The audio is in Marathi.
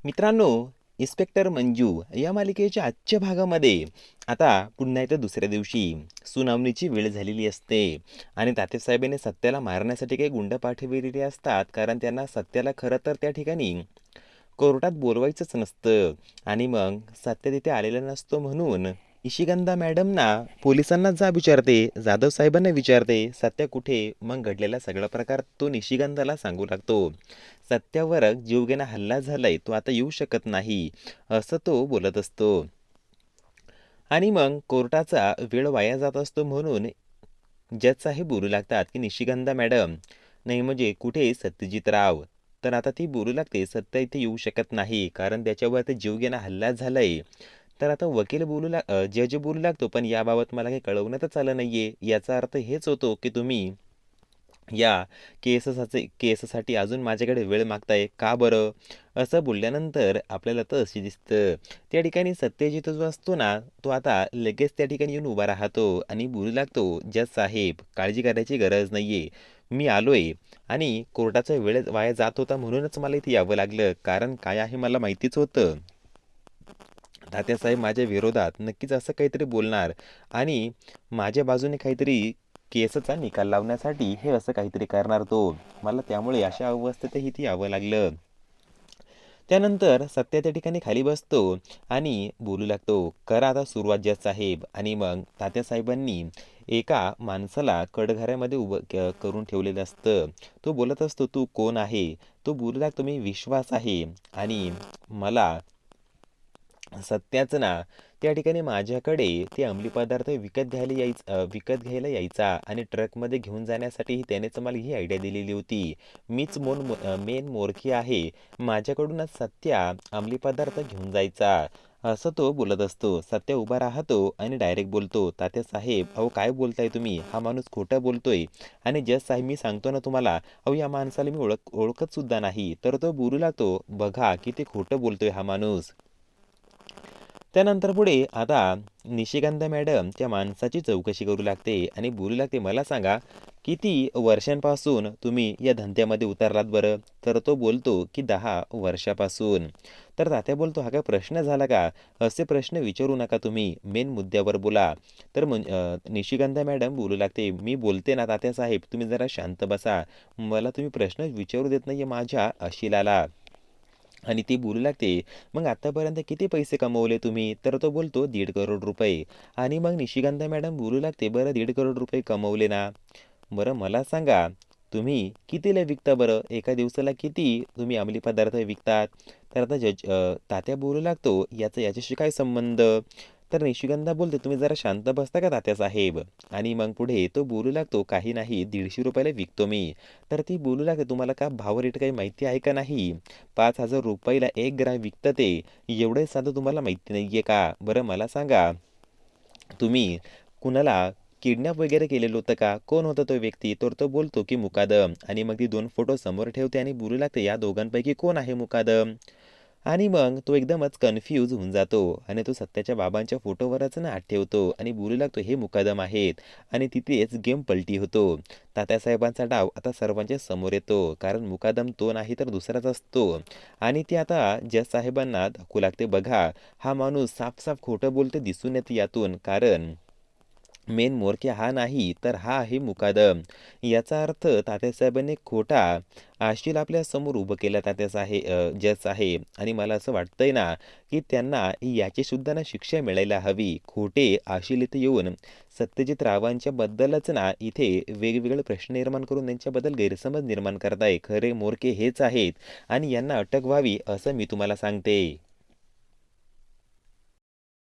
मित्रांनो, इन्स्पेक्टर मंजू या मालिकेच्या आजच्या भागामध्ये आता पुन्हा एकदा दुसऱ्या दिवशी सुनावणीची वेळ झालेली असते आणि तात्यासाहेबांनी सत्याला मारण्यासाठी काही गुंड पाठविलेले असतात, कारण त्यांना सत्याला खरं तर त्या ठिकाणी कोर्टात बोलवायचंच नसतं. आणि मग सत्य तिथे आलेला नसतो म्हणून इशिगंधा मॅडमना पोलिसांना विचारते, जाधव साहेबांना विचारते सत्य कुठे. मग घडलेला सगळा प्रकार तो निशिगंधाला सांगू लागतो. सत्यावर जीवघेणा हल्ला झालाय, तो आता येऊ शकत नाही असं तो बोलत असतो. आणि मग कोर्टाचा वेळ वाया जात असतो म्हणून जज साहेब बोलू लागतात की निशिगंधा मॅडम नाही म्हणजे कुठे सत्यजित राव. तर आता ती बोलू लागते सत्य इथे येऊ शकत नाही कारण त्याच्यावर ते जीवघेणा हल्ला झालाय. तर आता वकील जज बोलू लागतो, पण याबाबत मला काही कळवण्यातच आलं नाहीये. याचा अर्थ हेच होतो की तुम्ही या केससाठी अजून माझ्याकडे वेळ मागताय का बरं. असं बोलल्यानंतर आपल्याला तर अशी दिसतं त्या ठिकाणी सत्यजित जो असतो ना, तो आता लगेच त्या ठिकाणी येऊन उभा राहतो आणि बोलू लागतो, जज साहेब काळजी करायची गरज नाहीये, मी आलोय. आणि कोर्टाचा वेळ वाया जात होता म्हणूनच मला इथे यावं लागलं, कारण काय आहे मला माहितीच होतं तात्यासाहेब माझ्या विरोधात नक्कीच असं काहीतरी बोलणार आणि माझ्या बाजूने काहीतरी केसचा निकाल लावण्यासाठी हे असं काहीतरी करणार तो. मला त्यामुळे अशा अवस्थेतही ती यावं लागलं. त्यानंतर सत्या त्या ठिकाणी खाली बसतो आणि बोलू लागतो, करा आता सुरुवात जज साहेब. आणि मग तात्यासाहेबांनी एका माणसाला कडघऱ्यामध्ये करून ठेवलेलं असतं. तो बोलत असतो, तू कोण आहे. तो बोलू लागतो, मी विश्वास आहे आणि मला सत्याचं ना त्या ठिकाणी माझ्याकडे ते अंमली पदार्थ विकत घ्यायला यायचा आणि ट्रकमध्ये घेऊन जाण्यासाठीही त्यानेच मला ही आयडिया दिलेली होती. मीच मेन मोरखी आहे. माझ्याकडूनच सत्या अंमली पदार्थ घेऊन जायचा असं तो बोलत असतो. सत्य उभा राहतो आणि डायरेक्ट बोलतो, तात्यासाहेब अहो काय बोलताय तुम्ही, हा माणूस खोटं बोलतोय. आणि जज साहेब मी सांगतो ना तुम्हाला, अहो या माणसाला मी ओळखत सुद्धा नाही. तर तो बोलू लागतो, बघा किती खोटं बोलतोय हा माणूस. त्यानंतर पुढे आता निशिगंधा मॅडम त्या माणसाची चौकशी करू लागते आणि बोलू लागते, मला सांगा किती वर्षांपासून तुम्ही या धंद्यामध्ये उतरलात बरं. तर तो बोलतो की 10 वर्षापासून. तर तात्या बोलतो, हा काय प्रश्न झाला का, असे प्रश्न विचारू नका तुम्ही, मेन मुद्द्यावर बोला. तर निशिगंधा मॅडम बोलू लागते, मी बोलते ना तात्यासाहेब, तुम्ही जरा शांत बसा, मला तुम्ही प्रश्न विचारू देत नाहीये माझ्या अशिलाला. आणि ती बोलू लागते, मग आतापर्यंत किती पैसे कमवले तुम्ही. तर तो बोलतो 1.5 करोड रुपये. आणि मग निशिगंधा मॅडम बोलू लागते, बरं 1.5 करोड रुपये कमवले ना, बरं मला सांगा तुम्ही कितीला विकता बरं, एका दिवसाला किती तुम्ही अंमली पदार्थ विकतात. तर आता तात्या बोलू लागतो, याच्याशी काय संबंध. तर निशिगंधा बोलते, तुम्ही जरा शांत बसता का तात्यासाहेब. आणि मग पुढे तो बोलू लागतो, काही नाही 150 रुपयाला विकतो मी. तर ती बोलू लागते, तुम्हाला का भाव रेट काही माहिती आहे का नाही. 5,000 रुपयाला 1 ग्राम विकतं ते, एवढं साधं तुम्हाला माहिती नाहीये का. बरं मला सांगा तुम्ही कुणाला किडनॅप वगैरे केलेलं होतं का, कोण होता तो व्यक्ती. तर तो बोलतो की मुकादम. आणि मग ती 2 फोटो समोर ठेवते आणि बोलू लागते, या दोघांपैकी कोण आहे मुकादम. आणि मग तो एकदमच कन्फ्यूज होऊन जातो आणि तो सत्याच्या बाबांच्या फोटोवरच ना हात ठेवतो आणि बोलू लागतो, हे मुकादम आहेत. आणि तिथेच गेम पलटी होतो. तात्यासाहेबांचा डाव आता सर्वांच्या समोर येतो, कारण मुकादम तो नाही तर दुसराच असतो. आणि ते आता जज साहेबांना दाखवू लागते, बघा हा माणूस साफ साफ खोटं बोलते दिसून येते यातून, कारण मेन मोरक्या हा नाही तर हा आहे मुकादम. याचा अर्थ तात्यासाहेबांनी खोटा आशिल आपल्या समोर उभं केलं जज साहेब. आणि मला असं वाटतंय ना की त्यांना याची सुद्धा ना शिक्षा मिळायला हवी. खोटे आशिल इथे येऊन सत्यजित रावांच्या बद्दलच ना इथे वेगवेगळे प्रश्न निर्माण करून त्यांच्याबद्दल गैरसमज निर्माण करताय. खरे मोरके हेच आहेत आणि यांना अटक व्हावी असं मी तुम्हाला सांगते.